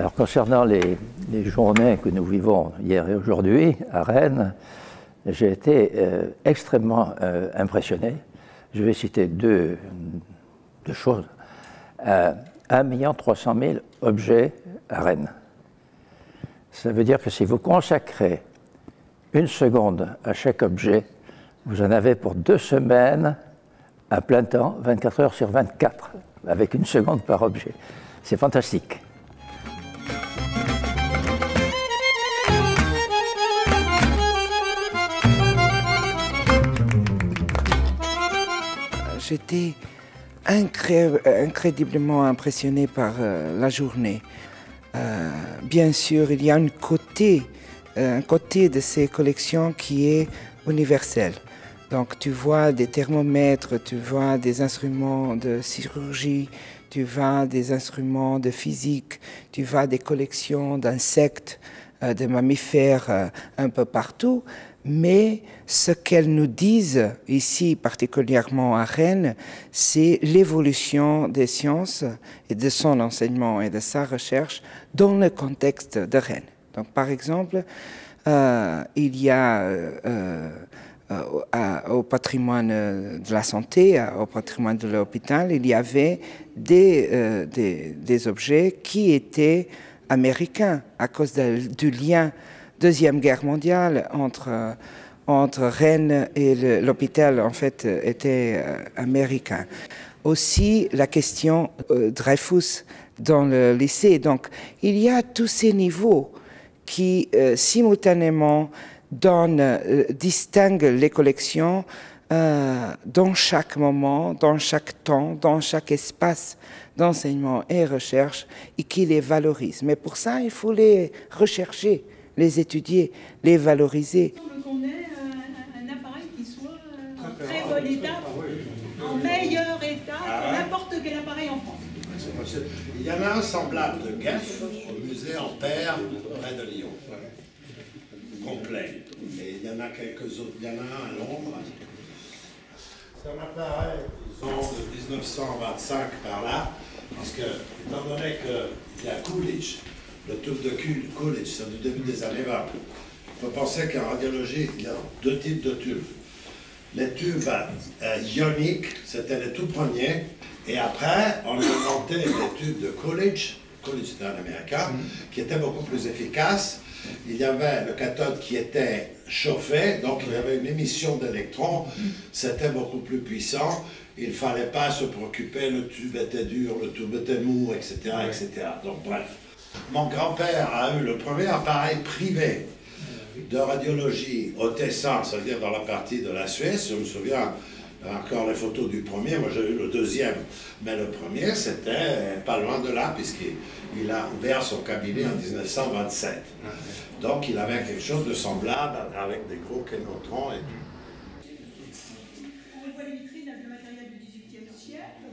Alors concernant les journées que nous vivons hier et aujourd'hui à Rennes, j'ai été extrêmement impressionné. Je vais citer deux choses. 1 300 000 objets à Rennes. Ça veut dire que si vous consacrez 1 seconde à chaque objet, vous en avez pour 2 semaines à plein temps, 24 heures sur 24, avec 1 seconde par objet. C'est fantastique. J'étais incroyablement impressionné par la journée. Bien sûr, il y a un côté de ces collections qui est universel. Donc tu vois des thermomètres, tu vois des instruments de chirurgie, tu vois des instruments de physique, tu vois des collections d'insectes, de mammifères un peu partout. Mais ce qu'elles nous disent ici, particulièrement à Rennes, c'est l'évolution des sciences et de son enseignement et de sa recherche dans le contexte de Rennes. Donc, par exemple, il y a au patrimoine de la santé, au patrimoine de l'hôpital, il y avait des objets qui étaient américains à cause du lien Deuxième Guerre mondiale entre Rennes et l'hôpital, en fait, était américain. Aussi, la question Dreyfus dans le lycée. Donc, il y a tous ces niveaux qui, simultanément, distinguent les collections dans chaque moment, dans chaque temps, dans chaque espace d'enseignement et recherche, et qui les valorisent. Mais pour ça, il faut les rechercher, les étudier, les valoriser. Il semble qu'on ait un appareil qui soit en très bon état, en meilleur état que n'importe quel appareil en France. Il y en a un semblable de Geff au musée Ampère près de Lyon, complet. Et il y en a quelques autres, il y en a un à Londres. C'est un appareil, disons, de 1925 par là, parce que, étant donné qu'il y a Coolidge, le tube de Coolidge, c'est du début des années 20. Il faut penser qu'en radiologie, il y a 2 types de tubes. Les tubes ioniques, c'était les tout premiers. Et après, on a inventé les tubes de Coolidge. Coolidge, c'était un Américain, qui était beaucoup plus efficace. Il y avait le cathode qui était chauffé, donc il y avait une émission d'électrons. C'était beaucoup plus puissant. Il ne fallait pas se préoccuper, le tube était dur, le tube était mou, etc. etc. Donc bref. Mon grand-père a eu le premier appareil privé de radiologie au Tessin, c'est-à-dire dans la partie de la Suisse. Je me souviens encore les photos du premier, moi j'ai eu le deuxième. Mais le premier, c'était pas loin de là, puisqu'il a ouvert son cabinet en 1927. Donc il avait quelque chose de semblable avec des gros kénotrons et tout. On voit les vitrines avec le matériel du XVIIIe siècle.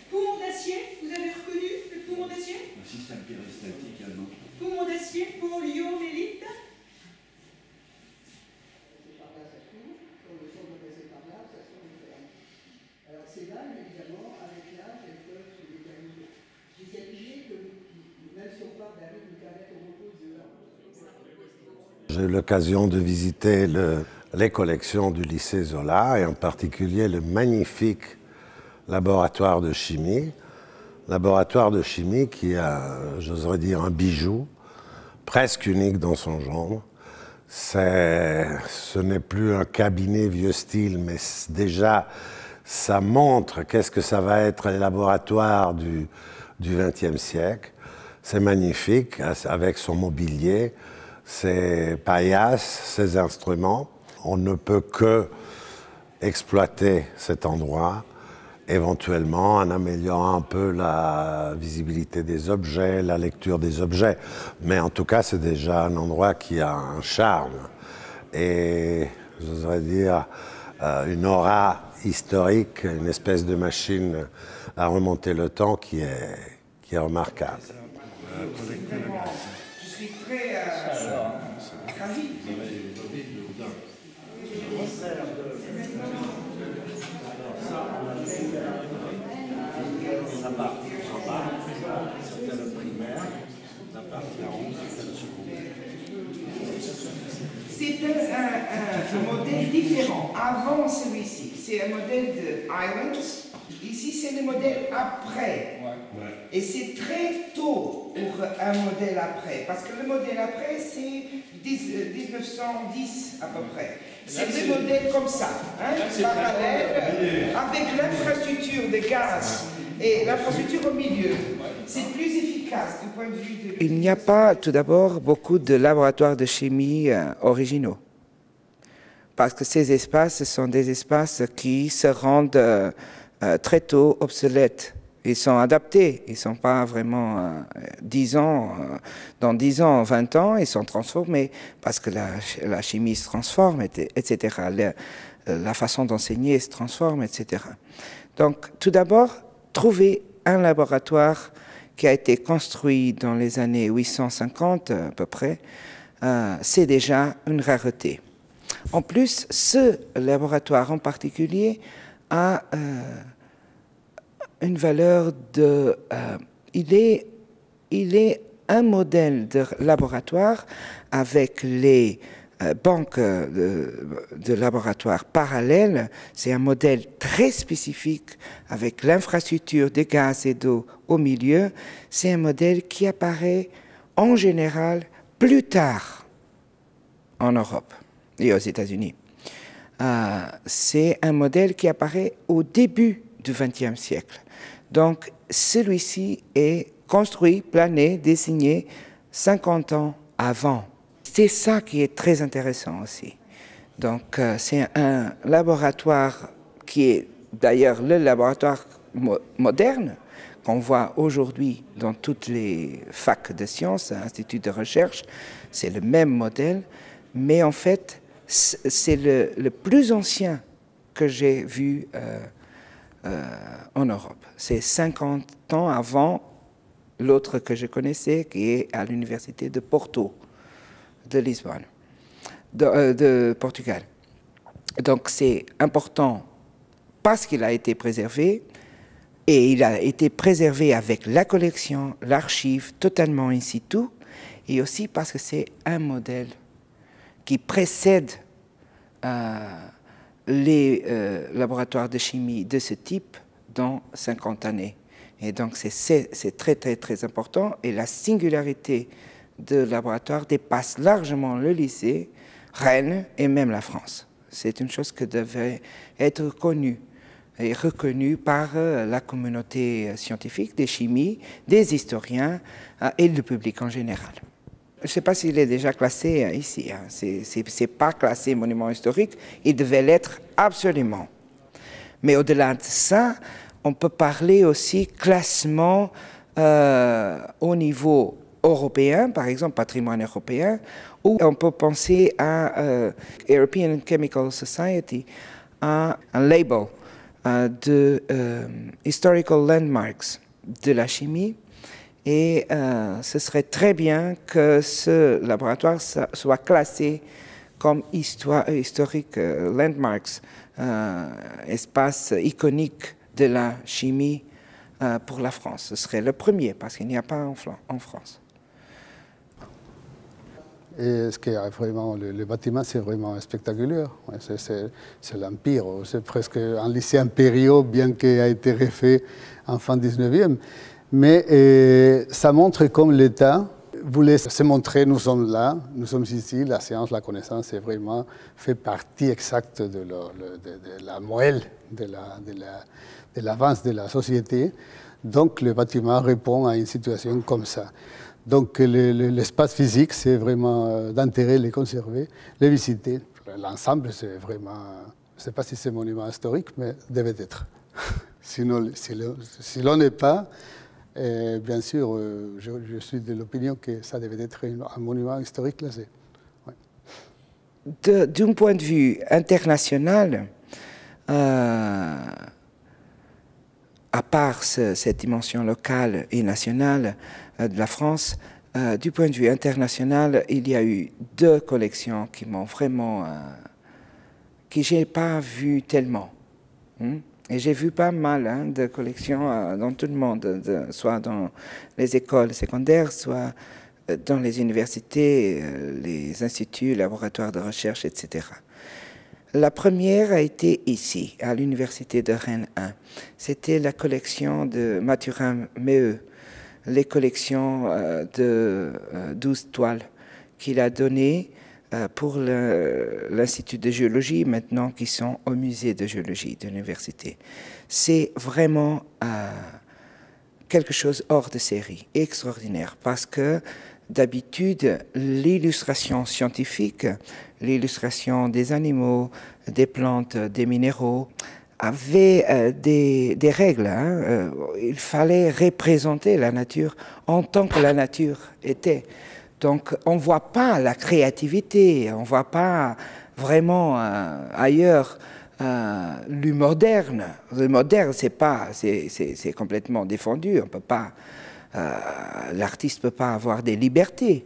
Poumon d'acier, vous avez reconnu le poumon d'acier? Un système péristaltique allemand. Poumon d'acier, poliomélite. Alors c'est là, évidemment, avec l'âge, elles peuvent se déterminer. J'ai calculé que même si on part d'un rythme cardiaque au repos de l'heure. J'ai eu l'occasion de visiter les collections du lycée Zola, et en particulier le magnifique laboratoire de chimie. Laboratoire de chimie qui a, j'oserais dire, un bijou, presque unique dans son genre. Ce n'est plus un cabinet vieux style, mais déjà, ça montre qu'est-ce que ça va être les laboratoires du XXe siècle. C'est magnifique, avec son mobilier, ses paillasses, ses instruments. On ne peut que exploiter cet endroit, éventuellement en améliorant un peu la visibilité des objets, la lecture des objets. Mais en tout cas, c'est déjà un endroit qui a un charme et, j'oserais dire, une aura historique, une espèce de machine à remonter le temps qui est remarquable. Je suis très ravi. partie en bas, c'était le primaire, la partie en haut, c'était le secondaire. C'est un modèle différent. Avant celui-ci, c'est un modèle de Islands. Ici, c'est le modèle après. Et c'est très tôt pour un modèle après. Parce que le modèle après, c'est 1910 à peu près. C'est des modèles comme ça, hein, parallèles, avec l'infrastructure de gaz et l'infrastructure au milieu. C'est plus efficace du point de vue de... Il n'y a pas, tout d'abord, beaucoup de laboratoires de chimie originaux. Parce que ces espaces sont des espaces qui se rendent très tôt obsolètes. Ils sont adaptés, ils ne sont pas vraiment 10 ans, dans 10 ans, 20 ans, ils sont transformés parce que la chimie se transforme, etc. La façon d'enseigner se transforme, etc. Donc, tout d'abord, trouver un laboratoire qui a été construit dans les années 850 à peu près, c'est déjà une rareté. En plus, ce laboratoire en particulier a une valeur de... il est un modèle de laboratoire avec les banques de laboratoires parallèles. C'est un modèle très spécifique avec l'infrastructure de gaz et d'eau au milieu. C'est un modèle qui apparaît en général plus tard en Europe et aux États-Unis. C'est un modèle qui apparaît au début du XXe siècle. Donc, celui-ci est construit, plané, dessiné 50 ans avant. C'est ça qui est très intéressant aussi. Donc, c'est un laboratoire qui est d'ailleurs le laboratoire moderne qu'on voit aujourd'hui dans toutes les facs de sciences, instituts de recherche. C'est le même modèle, mais en fait, c'est le plus ancien que j'ai vu en Europe. C'est 50 ans avant l'autre que je connaissais, qui est à l'université de Porto, de Lisbonne, de Portugal. Donc c'est important parce qu'il a été préservé, et il a été préservé avec la collection, l'archive totalement in situ, et aussi parce que c'est un modèle qui précède les laboratoires de chimie de ce type dans 50 années. Et donc c'est très très très important, et la singularité de laboratoire dépasse largement le lycée, Rennes et même la France. C'est une chose qui devait être connue et reconnue par la communauté scientifique, des chimies, des historiens et le public en général. Je ne sais pas s'il est déjà classé ici, hein. C'est pas classé monument historique, il devait l'être absolument. Mais au-delà de ça, on peut parler aussi classement au niveau européen, par exemple patrimoine européen, ou on peut penser à European Chemical Society, à un label de Historical Landmarks de la chimie. Et ce serait très bien que ce laboratoire soit classé comme historique landmarks, espace iconique de la chimie pour la France. Ce serait le premier, parce qu'il n'y a pas en France. Et ce qui est vraiment, le bâtiment, c'est vraiment spectaculaire. C'est l'Empire, c'est presque un lycée impérial, bien qu'il ait été refait en fin 19e. Mais ça montre comme l'État voulait se montrer, nous sommes là, nous sommes ici, la science, la connaissance, c'est vraiment fait partie exacte de la moelle, de l'avance de la société. Donc le bâtiment répond à une situation comme ça. Donc l'espace physique, c'est vraiment d'intérêt les conserver, les visiter. L'ensemble, c'est vraiment, je ne sais pas si c'est monument historique, mais devait être. Sinon, si l'on n'est pas, bien sûr, je suis de l'opinion que ça devait être un monument historique classé. Ouais. D'un point de vue international, à part cette dimension locale et nationale de la France, du point de vue international, il y a eu deux collections qui m'ont vraiment, que j'ai pas vu tellement. Et j'ai vu pas mal de collections dans tout le monde, soit dans les écoles secondaires, soit dans les universités, les instituts, laboratoires de recherche, etc. La première a été ici, à l'université de Rennes 1. C'était la collection de Mathurin-Méheut, les collections de 12 toiles qu'il a données pour l'Institut de géologie, maintenant qui sont au musée de géologie de l'université. C'est vraiment quelque chose hors de série, extraordinaire, parce que d'habitude, l'illustration scientifique, l'illustration des animaux, des plantes, des minéraux, avait des règles. Il fallait représenter la nature en tant que la nature était. Donc on ne voit pas la créativité, on ne voit pas vraiment ailleurs le moderne. Le moderne, c'est complètement défendu. On peut pas, l'artiste ne peut pas avoir des libertés.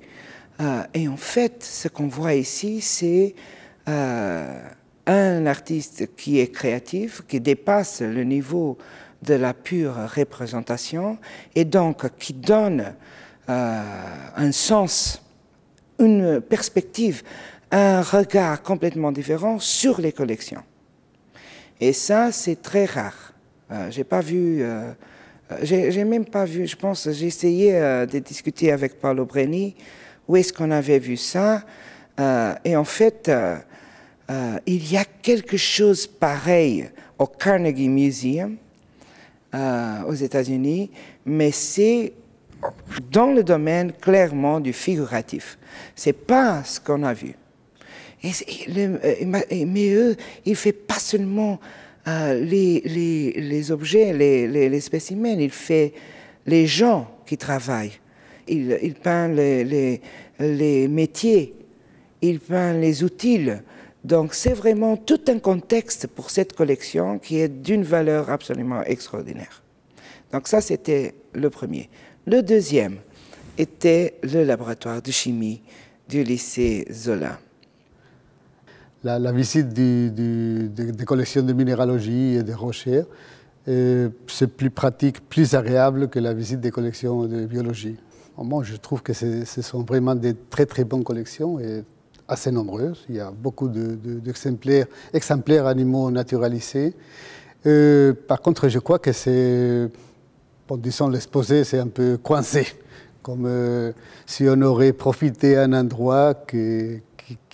Et en fait, ce qu'on voit ici, c'est un artiste qui est créatif, qui dépasse le niveau de la pure représentation et donc qui donne un sens, une perspective, un regard complètement différent sur les collections. Et ça, c'est très rare. J'ai pas vu, j'ai même pas vu, je pense, j'ai essayé de discuter avec Paolo Breni, où est-ce qu'on avait vu ça, et en fait, il y a quelque chose pareil au Carnegie Museum, aux États-Unis, mais c'est dans le domaine clairement du figuratif. C'est pas ce qu'on a vu. Mais eux, il fait pas seulement les objets, les spécimens, il fait les gens qui travaillent. Il peint les métiers, il peint les outils. Donc c'est vraiment tout un contexte pour cette collection qui est d'une valeur absolument extraordinaire. Donc ça, c'était le premier. Le deuxième était le laboratoire de chimie du lycée Zola. La visite des collections de minéralogie et de rochers, c'est plus pratique, plus agréable que la visite des collections de biologie. Moi, je trouve que ce sont vraiment des très très bonnes collections et assez nombreuses. Il y a beaucoup d'exemplaires animaux naturalisés. Par contre, je crois que c'est, bon, disons, l'exposé, c'est un peu coincé, comme si on aurait profité d'un endroit qui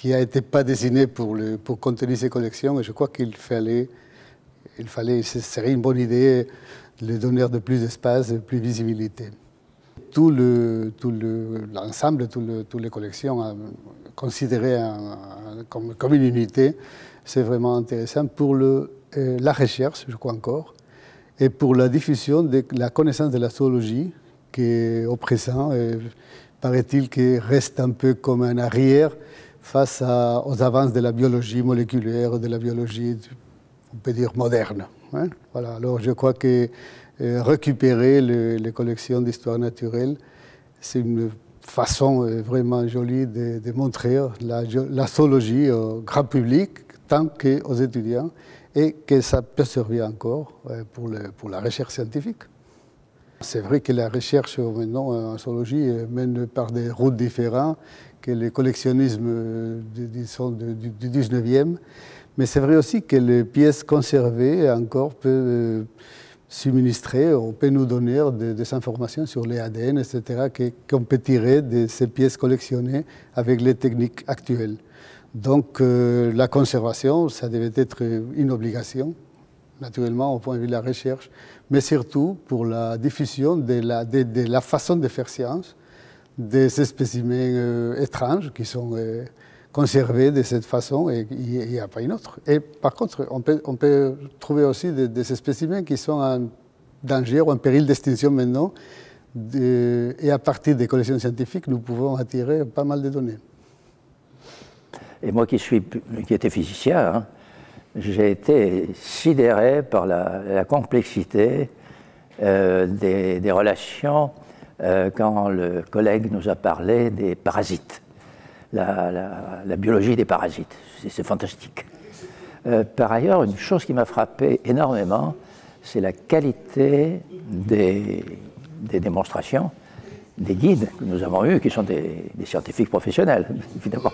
n'a été pas dessiné pour contenir ces collections. Et je crois qu'il fallait, ce serait une bonne idée de les donner de plus d'espace, de plus de visibilité. Tout l'ensemble, toutes les collections considérées comme une unité, c'est vraiment intéressant pour la recherche, je crois encore, et pour la diffusion de la connaissance de la zoologie, qui au présent, paraît-il, qui reste un peu comme un arrière face aux avances de la biologie moléculaire, de la biologie, on peut dire, moderne. Hein? Voilà. Alors je crois que récupérer les collections d'histoire naturelle, c'est une façon vraiment jolie de montrer la zoologie au grand public, tant qu'aux étudiants, et que ça peut servir encore pour la recherche scientifique. C'est vrai que la recherche maintenant en zoologie mène par des routes différentes que le collectionnisme disons, du 19e, mais c'est vrai aussi que les pièces conservées encore peuvent subministrer, on peut nous donner des informations sur les ADN, etc., qu'on peut tirer de ces pièces collectionnées avec les techniques actuelles. Donc la conservation, ça devait être une obligation, naturellement au point de vue de la recherche, mais surtout pour la diffusion de la façon de faire science, de ces spécimens étranges qui sont conservés de cette façon et il n'y a pas une autre. Et par contre, on peut trouver aussi de ces spécimens qui sont en danger ou en péril d'extinction maintenant, et à partir des collections scientifiques, nous pouvons attirer pas mal de données. Et moi qui étais physicien, hein, j'ai été sidéré par la complexité des relations quand le collègue nous a parlé des parasites, la biologie des parasites. C'est fantastique. Par ailleurs, une chose qui m'a frappé énormément, c'est la qualité des démonstrations, des guides que nous avons eus, qui sont des scientifiques professionnels, évidemment.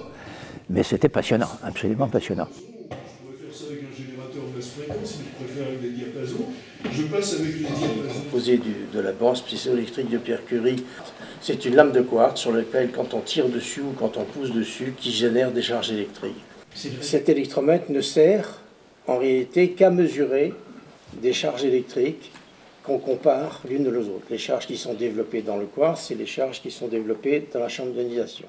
Mais c'était passionnant, absolument passionnant. On pourrait faire ça avec un générateur de basse fréquence, mais je préfère avec des diapasons. Je passe avec les diapasons. Composé de la bourse piézoélectrique de Pierre Curie. C'est une lame de quartz sur laquelle, quand on tire dessus ou quand on pousse dessus, qui génère des charges électriques. Cet électromètre ne sert en réalité qu'à mesurer des charges électriques qu'on compare l'une aux autres. Les charges qui sont développées dans le quartz et les charges qui sont développées dans la chambre d'ionisation.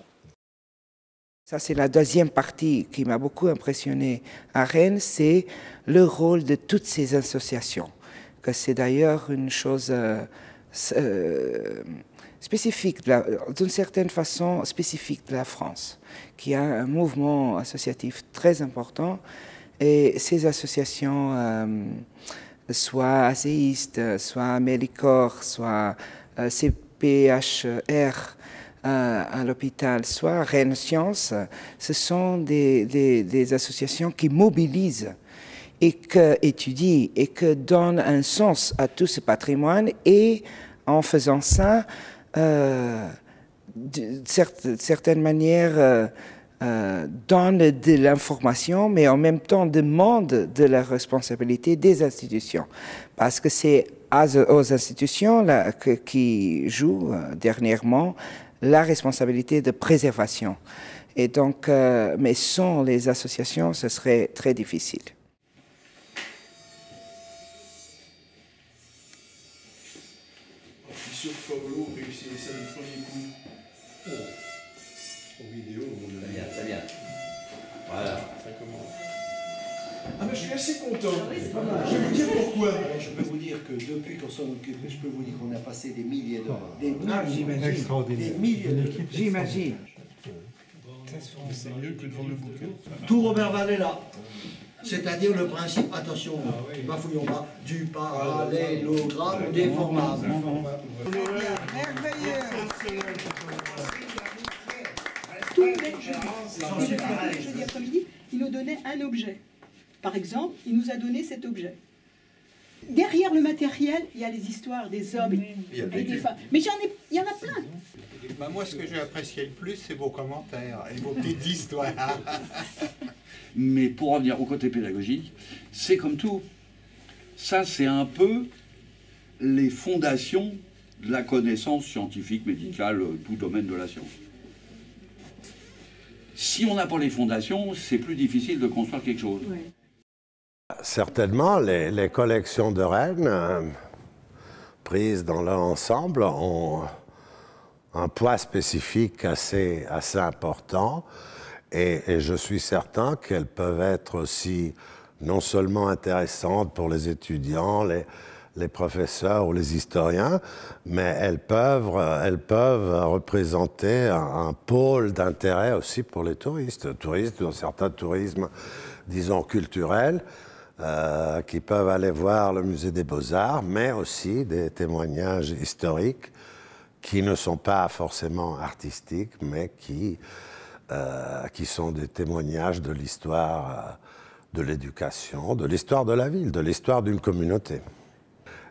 Ça, c'est la deuxième partie qui m'a beaucoup impressionné à Rennes, c'est le rôle de toutes ces associations. Que c'est d'ailleurs une chose spécifique, d'une certaine façon spécifique de la France, qui a un mouvement associatif très important. Et ces associations, soit ACEIST, soit Mélicor, soit CPHR à l'hôpital, soit Rennes Sciences, ce sont des associations qui mobilisent et qui étudient et qui donnent un sens à tout ce patrimoine, et en faisant ça, d'une certaine manière, donnent de l'information, mais en même temps demandent de la responsabilité des institutions. Parce que c'est aux institutions là, qui jouent dernièrement la responsabilité de préservation. Et donc, mais sans les associations, ce serait très difficile. Je suis sûr que Paolo réussirait ça du premier coup. Oh. En vidéo, on a... Très bien. Voilà. Ça commence. Ah mais je suis assez content. Je vais vous dire pourquoi. Je peux vous dire que depuis qu'on s'en occupe, je peux vous dire qu'on a passé des milliers d'heures. Des milliers, Extraordinaire. Des milliers. J'imagine. C'est mieux que devant le bouquin. Tout Robert Vallée là. C'est-à-dire le principe, attention, bafouillons pas, du parallélogramme déformable. Tous les jeudi après-midi, il nous donnait un objet. Par exemple, il nous a donné cet objet. Derrière le matériel, il y a les histoires des hommes et des femmes. Mais il y en a plein. Bah moi, ce que j'ai apprécié le plus, c'est vos commentaires et vos petites histoires. Mais pour revenir au côté pédagogique, c'est comme tout. Ça, c'est un peu les fondations de la connaissance scientifique, médicale, tout domaine de la science. Si on n'a pas les fondations, c'est plus difficile de construire quelque chose. Ouais. Certainement, les collections de Rennes, prises dans leur ensemble, ont un poids spécifique assez important, et je suis certain qu'elles peuvent être aussi non seulement intéressantes pour les étudiants, les professeurs ou les historiens, mais elles peuvent représenter un pôle d'intérêt aussi pour les touristes, dans certains tourismes, disons, culturels, qui peuvent aller voir le musée des Beaux-Arts, mais aussi des témoignages historiques qui ne sont pas forcément artistiques, mais qui sont des témoignages de l'histoire de l'éducation, de l'histoire de la ville, de l'histoire d'une communauté.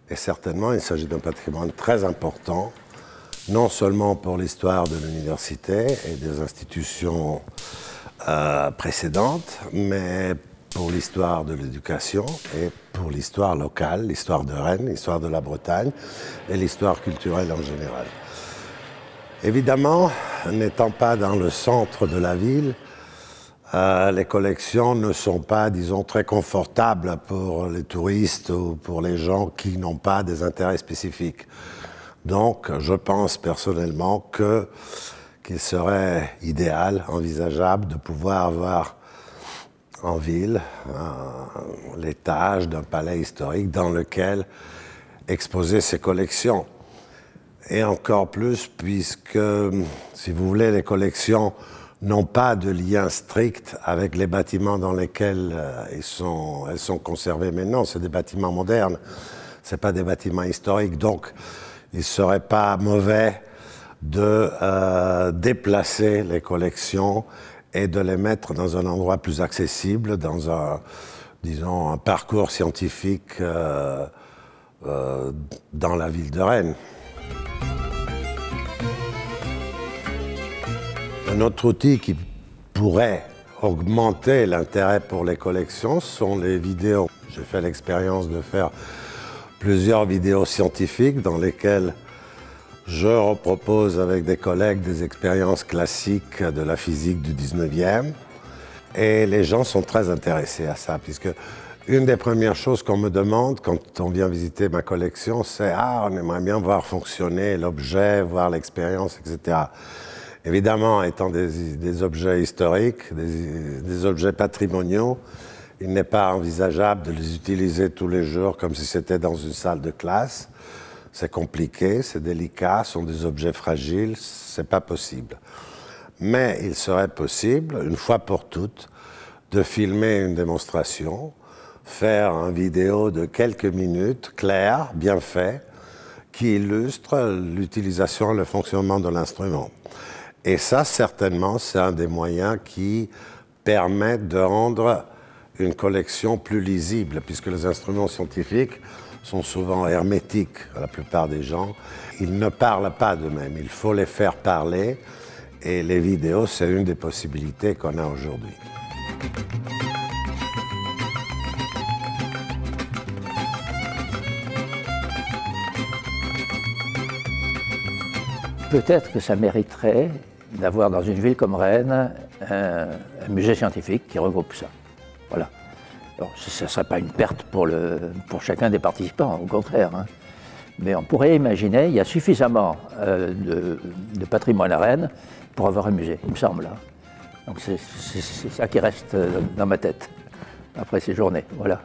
Et certainement, il s'agit d'un patrimoine très important, non seulement pour l'histoire de l'université et des institutions précédentes, mais pour l'histoire de l'éducation et pour l'histoire locale, l'histoire de Rennes, l'histoire de la Bretagne et l'histoire culturelle en général. Évidemment, n'étant pas dans le centre de la ville, les collections ne sont pas, disons, très confortables pour les touristes ou pour les gens qui n'ont pas des intérêts spécifiques. Donc, je pense personnellement qu'il serait idéal, envisageable de pouvoir avoir en ville l'étage d'un palais historique dans lequel exposer ces collections. Et encore plus puisque, si vous voulez, les collections n'ont pas de lien strict avec les bâtiments dans lesquels elles sont conservées maintenant. C'est des bâtiments modernes, ce n'est pas des bâtiments historiques. Donc, il ne serait pas mauvais de déplacer les collections et de les mettre dans un endroit plus accessible, dans disons, un parcours scientifique dans la ville de Rennes. Un autre outil qui pourrait augmenter l'intérêt pour les collections sont les vidéos. J'ai fait l'expérience de faire plusieurs vidéos scientifiques dans lesquelles je repropose avec des collègues des expériences classiques de la physique du 19e. Et les gens sont très intéressés à ça, puisque une des premières choses qu'on me demande quand on vient visiter ma collection, c'est « Ah, on aimerait bien voir fonctionner l'objet, voir l'expérience, etc. » Évidemment, étant des objets historiques, des objets patrimoniaux, il n'est pas envisageable de les utiliser tous les jours comme si c'était dans une salle de classe. C'est compliqué, c'est délicat, ce sont des objets fragiles, c'est pas possible. Mais il serait possible, une fois pour toutes, de filmer une démonstration, faire une vidéo de quelques minutes, claire, bien fait, qui illustre l'utilisation et le fonctionnement de l'instrument. Et ça, certainement, c'est un des moyens qui permettent de rendre une collection plus lisible, puisque les instruments scientifiques sont souvent hermétiques à la plupart des gens. Ils ne parlent pas d'eux-mêmes, il faut les faire parler, et les vidéos, c'est une des possibilités qu'on a aujourd'hui. Peut-être que ça mériterait d'avoir dans une ville comme Rennes un musée scientifique qui regroupe ça. Voilà. Alors, ce ne serait pas une perte pour chacun des participants, au contraire. Hein. Mais on pourrait imaginer, il y a suffisamment de patrimoine à Rennes pour avoir un musée, il me semble. Hein. Donc c'est ça qui reste dans ma tête après ces journées. Voilà.